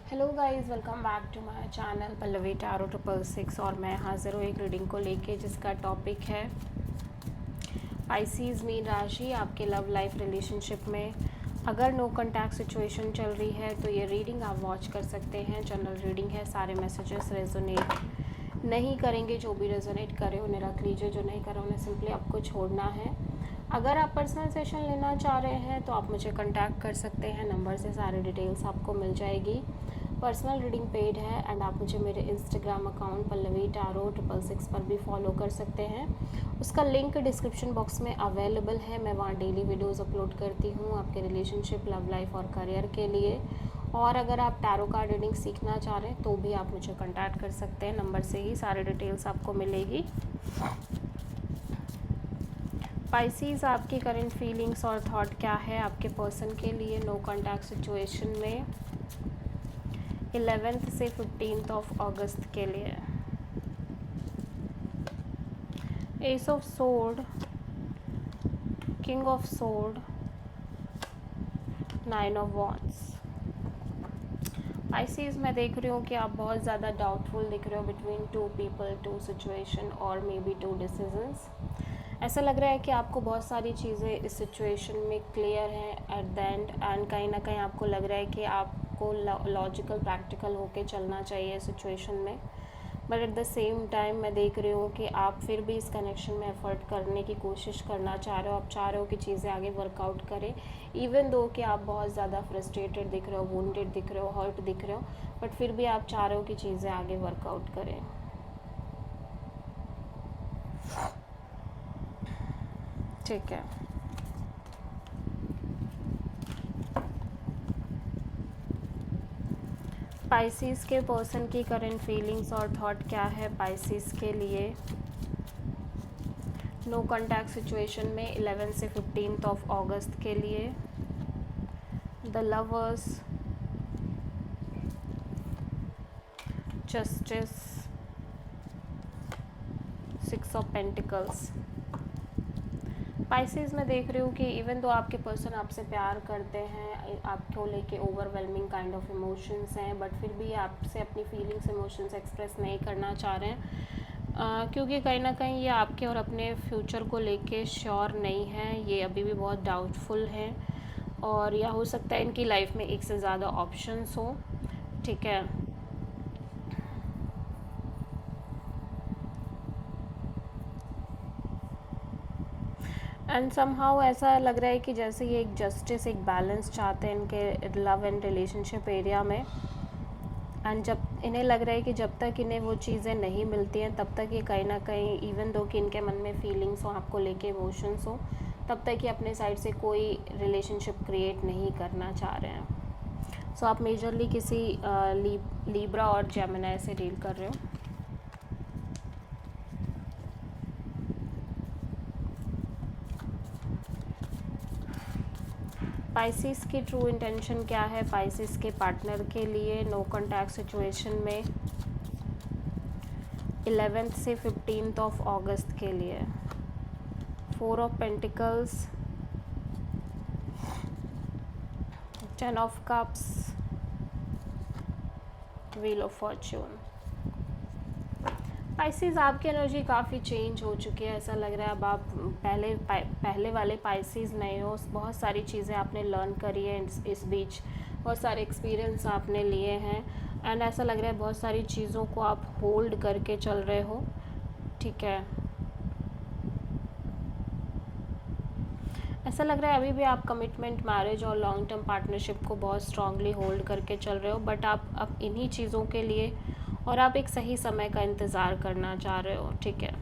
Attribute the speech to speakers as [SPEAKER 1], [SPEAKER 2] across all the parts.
[SPEAKER 1] Hello guys, welcome back to my channel Pallavi tarot 666। और मैं हाजिर हूँ एक रीडिंग को लेके जिसका टॉपिक है पाइसीज़ मीन राशि। आपके लव लाइफ रिलेशनशिप में अगर नो कॉन्टैक्ट सिचुएशन चल रही है तो ये रीडिंग आप वॉच कर सकते हैं। जनरल रीडिंग है, सारे मैसेजेस रेजोनेट नहीं करेंगे। जो भी रेजोनेट करे उन्हें रख लीजिए, जो नहीं करे उन्हें सिंपली आपको छोड़ना है। अगर आप पर्सनल सेशन लेना चाह रहे हैं तो आप मुझे कांटेक्ट कर सकते हैं, नंबर से सारी डिटेल्स आपको मिल जाएगी। पर्सनल रीडिंग पेड है एंड आप मुझे मेरे इंस्टाग्राम अकाउंट पल्लवी टैरो 666 पर भी फॉलो कर सकते हैं। उसका लिंक डिस्क्रिप्शन बॉक्स में अवेलेबल है। मैं वहाँ डेली वीडियोस अपलोड करती हूँ आपके रिलेशनशिप, लव लाइफ और करियर के लिए। और अगर आप टैरो कार्ड रीडिंग सीखना चाह रहे हैं तो भी आप मुझे कांटेक्ट कर सकते हैं, नंबर से ही सारी डिटेल्स आपको मिलेगी। पाइसीज़, आपकी करंट फीलिंग्स और थॉट क्या है आपके पर्सन के लिए नो कॉन्टैक्ट सिचुएशन में 11th से 15th ऑफ अगस्त के लिए। Ace of sword, king of sword, 9 of wands. Pisces, मैं देख रही हूँ कि आप बहुत ज़्यादा डाउटफुल दिख रहे हो between two people, two situation और मे बी टू डिसीजंस। ऐसा लग रहा है कि आपको बहुत सारी चीज़ें इस सिचुएशन में क्लियर हैं एट द एंड, एंड कहीं ना कहीं आपको लग रहा है कि आपको लॉजिकल प्रैक्टिकल होके चलना चाहिए सिचुएशन में। But at the same time मैं देख रही हूँ कि आप फिर भी इस कनेक्शन में एफर्ट करने की कोशिश करना चाह रहे हो। आप चाह रहे हो कि चीज़ें आगे वर्कआउट करें, इवन दो कि आप बहुत ज़्यादा फ्रस्ट्रेटेड दिख रहे हो, वुंडेड दिख रहे हो, हर्ट दिख रहे हो, बट फिर भी आप चाह रहे हो कि चीज़ें आगे वर्कआउट करें। ठीक है, पाइसीज़ के पर्सन की करंट फीलिंग्स और थॉट क्या है पाइसीज़ के लिए नो कॉन्टैक्ट सिचुएशन में 11 से 15th ऑफ अगस्त के लिए। The lovers, justice, 6 of pentacles. Pisces, मैं देख रही हूँ कि इवन दो आपके पर्सन आपसे प्यार करते हैं, आपको लेके ओवरवेलमिंग काइंड ऑफ इमोशंस हैं, बट फिर भी आपसे अपनी फीलिंग्स, इमोशंस एक्सप्रेस नहीं करना चाह रहे हैं, क्योंकि कहीं ना कहीं ये आपके और अपने फ्यूचर को लेके श्योर नहीं है। ये अभी भी बहुत डाउटफुल हैं और या हो सकता है इनकी लाइफ में एक से ज़्यादा ऑप्शंस हो। ठीक है, एंड समहाउ ऐसा लग रहा है कि जैसे ये एक जस्टिस, एक बैलेंस चाहते हैं इनके लव एंड रिलेशनशिप एरिया में। एंड जब इन्हें लग रहा है कि जब तक इन्हें वो चीज़ें नहीं मिलती हैं तब तक ये कहीं ना कहीं, इवन दो कि इनके मन में फीलिंग्स हो, आपको लेके इमोशंस हो, तब तक ये अपने साइड से कोई रिलेशनशिप क्रिएट नहीं करना चाह रहे हैं। सो आप मेजरली किसी लीब्रा और जेमिनी से डील कर रहे हो। पाइसीज़ की ट्रू इंटेंशन क्या है पाइसीज़ के पार्टनर के लिए नो कॉन्टैक्ट सिचुएशन में 11th से 15th ऑफ अगस्त के लिए। 4 of pentacles, 10 of cups, wheel of fortune. Pisces, आपकी एनर्जी काफ़ी चेंज हो चुकी है। ऐसा लग रहा है अब आप पहले वाले पाइसीज़ नहीं हो। बहुत सारी चीज़ें आपने लर्न करी है इस बीच, बहुत सारे एक्सपीरियंस आपने लिए हैं, एंड ऐसा लग रहा है बहुत सारी चीज़ों को आप होल्ड करके चल रहे हो। ठीक है, ऐसा लग रहा है अभी भी आप कमिटमेंट, मैरिज और लॉन्ग टर्म पार्टनरशिप को बहुत स्ट्रांगली होल्ड करके चल रहे हो, बट आप अब इन्हीं चीज़ों के लिए और आप एक सही समय का इंतज़ार करना चाह रहे हो। ठीक है,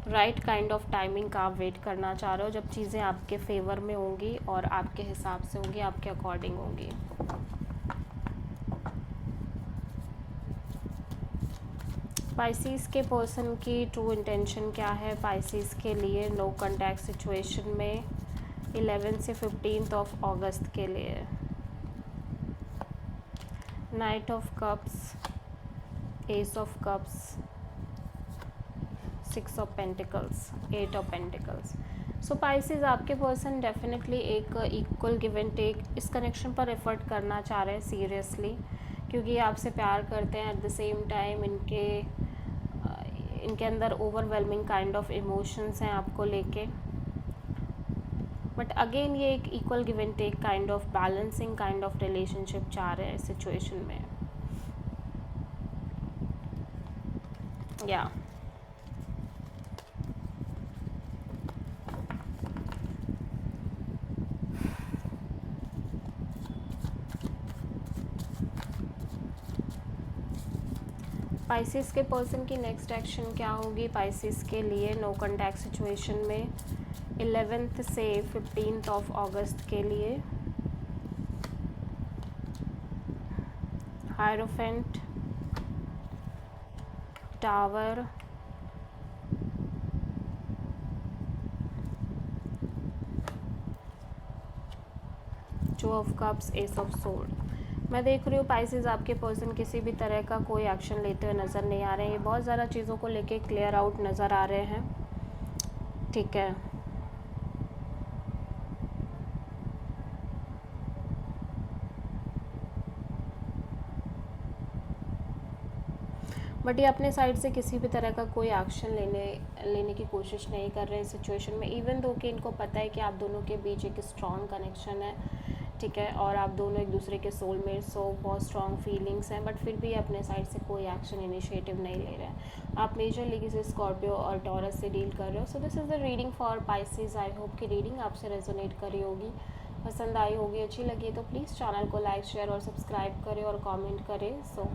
[SPEAKER 1] राइट काइंड ऑफ टाइमिंग का आप वेट करना चाह रहे हो, जब चीज़ें आपके फेवर में होंगी और आपके हिसाब से होंगी, आपके अकॉर्डिंग होंगी। पाइसीज़ के पर्सन की ट्रू इंटेंशन क्या है पाइसीज़ के लिए नो कॉन्टैक्ट सिचुएशन में 11 से 15th ऑफ अगस्त के लिए। Night of cups, S of cups, 6 of pentacles, 8 of pentacles. So Pisces, आपके पर्सन डेफिनेटली एक इक्वल गिव एंड टेक इस कनेक्शन पर एफर्ट करना चाह रहे हैं सीरियसली, क्योंकि ये आपसे प्यार करते हैं। एट द सेम टाइम इनके अंदर ओवरवेलमिंग काइंड ऑफ इमोशंस हैं आपको लेके, बट अगेन ये एक equal give and take kind of balancing kind of relationship चाह रहे हैं सिचुएशन में। या पाइसेस के पर्सन की नेक्स्ट एक्शन क्या होगी पाइसेस के लिए नो कॉन्टैक्ट सिचुएशन में 11th से 15th ऑफ अगस्त के लिए। Hierophant, tower, two of cups, S of sword. मैं देख रही हूँ पाइसेस आपके पर्सन किसी भी तरह का कोई एक्शन लेते हुए नज़र नहीं आ रहे हैं। ये बहुत ज़्यादा चीज़ों को लेके क्लियर आउट नज़र आ रहे हैं, ठीक है। बट ये अपने साइड से किसी भी तरह का कोई एक्शन लेने की कोशिश नहीं कर रहे हैं सिचुएशन में, इवन दो कि इनको पता है कि आप दोनों के बीच एक स्ट्रॉन्ग कनेक्शन है, ठीक है, और आप दोनों एक दूसरे के सोलमेट्स हो, बहुत स्ट्रॉन्ग फीलिंग्स हैं, बट फिर भी अपने साइड से कोई एक्शन इनिशिएटिव नहीं ले रहे हैं। आप मेजरली किसी स्कॉर्पियो और टॉरस से डील कर रहे हो। So this is the reading for Pisces. I hope कि रीडिंग आपसे रेजोनेट करी होगी, पसंद आई होगी, अच्छी लगी तो प्लीज़ चैनल को लाइक, शेयर और सब्सक्राइब करें और कमेंट करें। सो